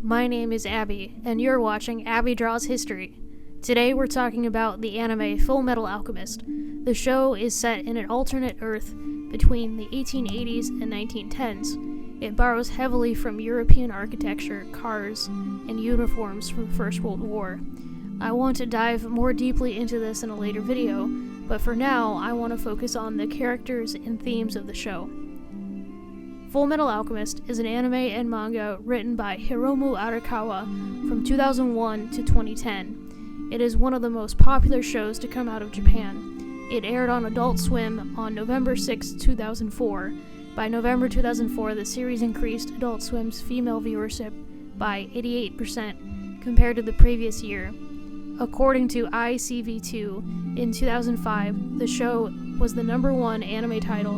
my name is Abby, and you're watching Abby Draws History. Today we're talking about the anime Fullmetal Alchemist. The show is set in an alternate Earth between the 1880s and 1910s. It borrows heavily from European architecture, cars, and uniforms from the First World War. I want to dive more deeply into this in a later video, but for now I want to focus on the characters and themes of the show. Fullmetal Alchemist is an anime and manga written by Hiromu Arakawa from 2001 to 2010. It is one of the most popular shows to come out of Japan. It aired on Adult Swim on November 6, 2004. By November 2004, the series increased Adult Swim's female viewership by 88% compared to the previous year. According to ICV2, in 2005, the show was the #1 anime title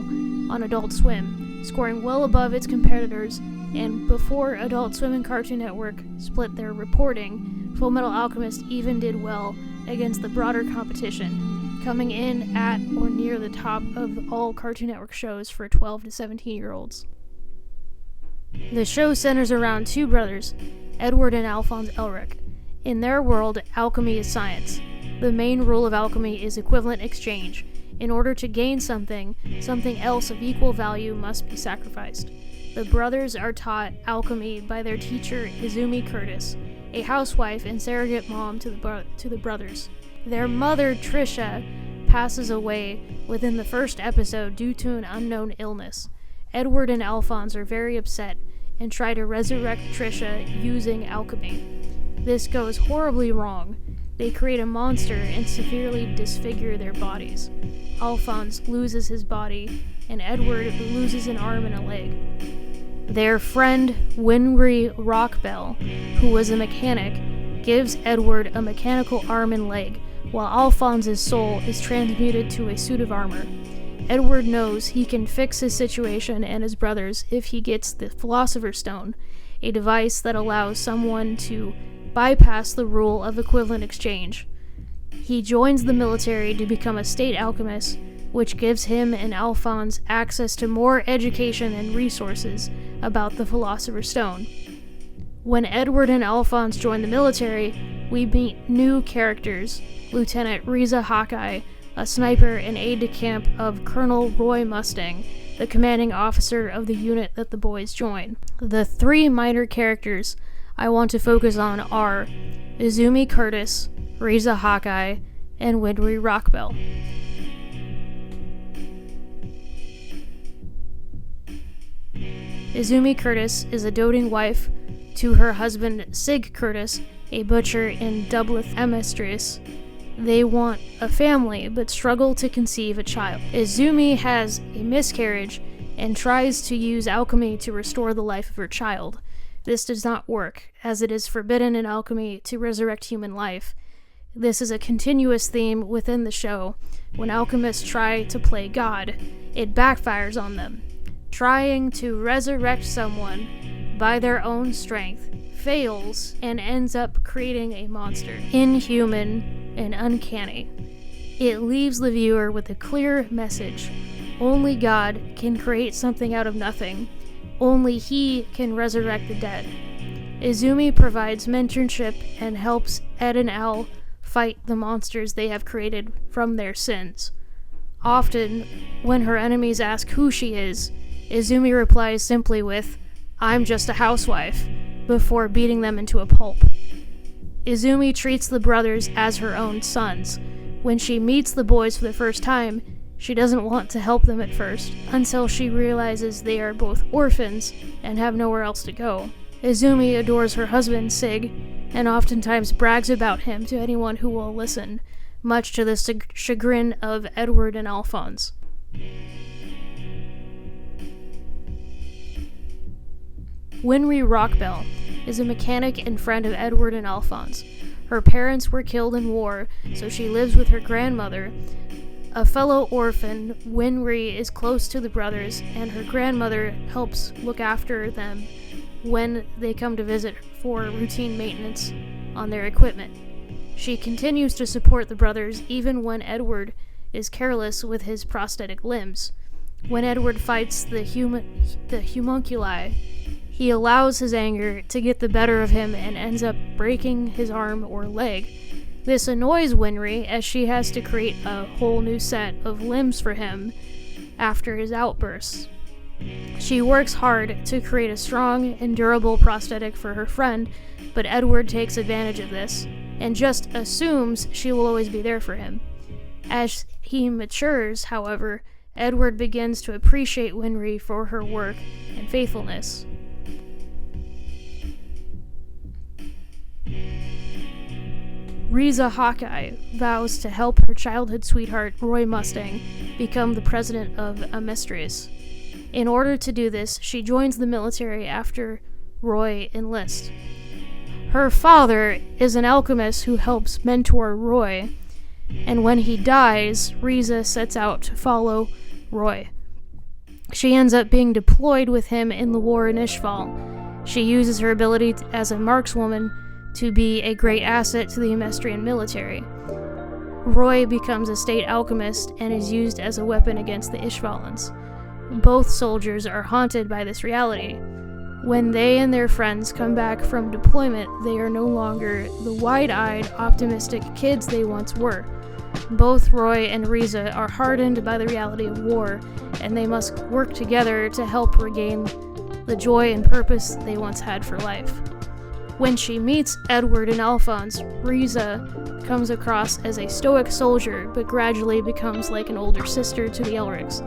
on Adult Swim, scoring well above its competitors, and before Adult Swim and Cartoon Network split their reporting, Fullmetal Alchemist even did well against the broader competition, coming in at or near the top of all Cartoon Network shows for 12 to 17-year-olds. The show centers around two brothers, Edward and Alphonse Elric. In their world, alchemy is science. The main rule of alchemy is equivalent exchange. In order to gain something else of equal value must be sacrificed. The brothers are taught alchemy by their teacher, Izumi Curtis, a housewife and surrogate mom to the brothers. Their mother, Trisha, passes away within the first episode due to an unknown illness. Edward and Alphonse are very upset and try to resurrect Trisha using alchemy. This goes horribly wrong. They create a monster and severely disfigure their bodies. Alphonse loses his body, and Edward loses an arm and a leg. Their friend, Winry Rockbell, who was a mechanic, gives Edward a mechanical arm and leg, while Alphonse's soul is transmuted to a suit of armor. Edward knows he can fix his situation and his brothers if he gets the Philosopher's Stone, a device that allows someone to bypass the rule of equivalent exchange. He joins the military to become a state alchemist, which gives him and Alphonse access to more education and resources about the Philosopher's Stone. When Edward and Alphonse join the military, we meet new characters: Lieutenant Reza Hawkeye, a sniper and aide-de-camp of Colonel Roy Mustang, the commanding officer of the unit that the boys join. The three minor characters I want to focus on are Izumi Curtis, Reza Hawkeye, and Winry Rockbell. Izumi Curtis is a doting wife to her husband Sig Curtis, a butcher in Dublith Amestris. They want a family but struggle to conceive a child. Izumi has a miscarriage and tries to use alchemy to restore the life of her child. This does not work, as it is forbidden in alchemy to resurrect human life. This is a continuous theme within the show. When alchemists try to play God, it backfires on them. Trying to resurrect someone by their own strength fails and ends up creating a monster, inhuman and uncanny. It leaves the viewer with a clear message. Only God can create something out of nothing. Only he can resurrect the dead. Izumi provides mentorship and helps Ed and Al fight the monsters they have created from their sins. Often, when her enemies ask who she is, Izumi replies simply with, "I'm just a housewife," before beating them into a pulp. Izumi treats the brothers as her own sons. When she meets the boys for the first time, she doesn't want to help them at first, until she realizes they are both orphans and have nowhere else to go. Izumi adores her husband, Sig, and oftentimes brags about him to anyone who will listen, much to the chagrin of Edward and Alphonse. Winry Rockbell is a mechanic and friend of Edward and Alphonse. Her parents were killed in war, so she lives with her grandmother. A fellow orphan, Winry is close to the brothers, and her grandmother helps look after them when they come to visit for routine maintenance on their equipment. She continues to support the brothers even when Edward is careless with his prosthetic limbs. When Edward fights the homunculi, he allows his anger to get the better of him and ends up breaking his arm or leg. This annoys Winry, as she has to create a whole new set of limbs for him after his outbursts. She works hard to create a strong and durable prosthetic for her friend, but Edward takes advantage of this and just assumes she will always be there for him. As he matures, however, Edward begins to appreciate Winry for her work and faithfulness. Reza Hawkeye vows to help her childhood sweetheart, Roy Mustang, become the president of Amestris. In order to do this, she joins the military after Roy enlists. Her father is an alchemist who helps mentor Roy, and when he dies, Reza sets out to follow Roy. She ends up being deployed with him in the war in Ishval. She uses her ability as a markswoman to be a great asset to the Amestrian military. Roy becomes a state alchemist and is used as a weapon against the Ishvalans. Both soldiers are haunted by this reality. When they and their friends come back from deployment, they are no longer the wide-eyed, optimistic kids they once were. Both Roy and Reza are hardened by the reality of war, and they must work together to help regain the joy and purpose they once had for life. When she meets Edward and Alphonse, Reza comes across as a stoic soldier, but gradually becomes like an older sister to the Elrics.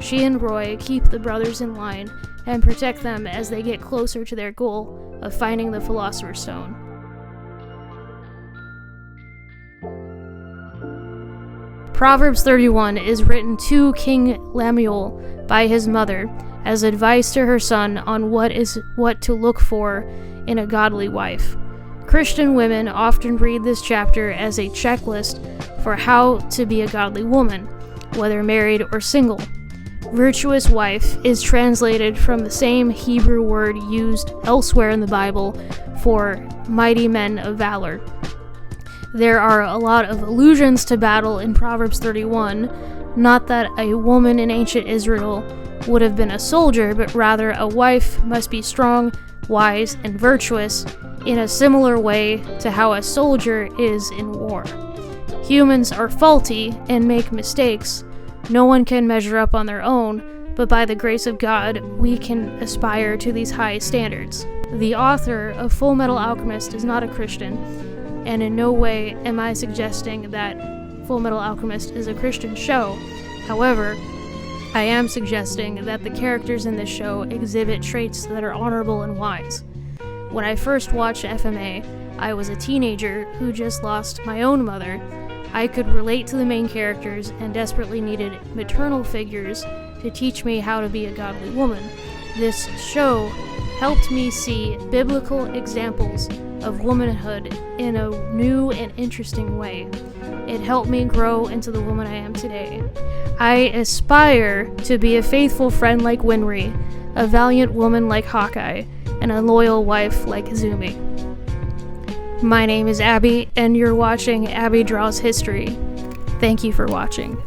She and Roy keep the brothers in line and protect them as they get closer to their goal of finding the Philosopher's Stone. Proverbs 31 is written to King Lemuel by his mother as advice to her son on what to look for in a godly wife. Christian women often read this chapter as a checklist for how to be a godly woman, whether married or single. Virtuous wife is translated from the same Hebrew word used elsewhere in the Bible for mighty men of valor. There are a lot of allusions to battle in Proverbs 31, not that a woman in ancient Israel would have been a soldier, but rather a wife must be strong, wise, and virtuous in a similar way to how a soldier is in war. Humans are faulty and make mistakes. No one can measure up on their own, but by the grace of God, we can aspire to these high standards. The author of Fullmetal Alchemist is not a Christian, and in no way am I suggesting that Fullmetal Alchemist is a Christian show. However, I am suggesting that the characters in this show exhibit traits that are honorable and wise. When I first watched FMA, I was a teenager who just lost my own mother. I could relate to the main characters and desperately needed maternal figures to teach me how to be a godly woman. This show helped me see biblical examples of womanhood in a new and interesting way. It helped me grow into the woman I am today. I aspire to be a faithful friend like Winry, a valiant woman like Hawkeye, and a loyal wife like Izumi. My name is Abby, and you're watching Abby Draws History. Thank you for watching.